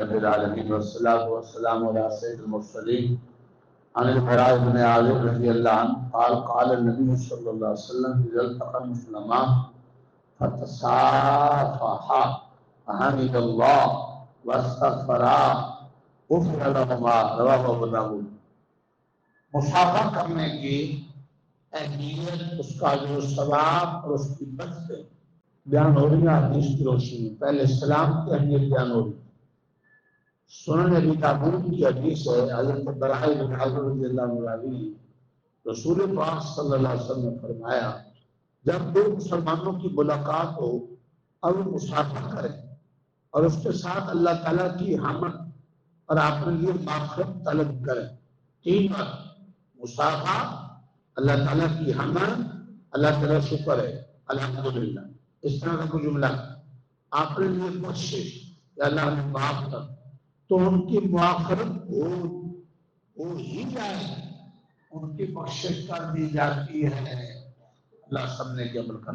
رب العالمین والصلاة والسلام علی سید المرسلین عن البراء بن عازب رضی اللہ عنہ قال قال النبی صلی اللہ علیہ وسلم اذا التقى المسلمان فتصافحا فحمد اللہ واستغفرا غفر لهما رواه ابو داؤد۔ مصافحہ کرنے کی اہمیت، اس کا جو ثواب اور اس کی برکت بیان ہو رہی ہے حدیث کی روشنی میں۔ پہلے اسلام کی اہمیت بیان ہو رہی ہے۔ سنن ابی داؤد کی حدیث ہے، حضرت براء بن عازب رضی اللہ عنہ راوی، رسول پاک صلی اللہ علیہ وسلم نے فرمایا جب دو مسلمانوں کی ملاقات ہو اور وہ مصافحہ کریں اور اس کے ساتھ اللہ تعالیٰ کی حمد اور اپنے لیے مغفرت طلب کریں، تین بات: مصافحہ، اللہ تعالیٰ کی حمد، اللہ تعالیٰ شکر ہے الحمدللہ، اس طرح کا کوئی جملہ، آپ نے لیے بخشش یا اللہ نے معاف کر، تو ان کی مغفرت ہو ہی جائے، ان کی بخشش کر دی جاتی ہے۔ اللہ سب نے عمل کر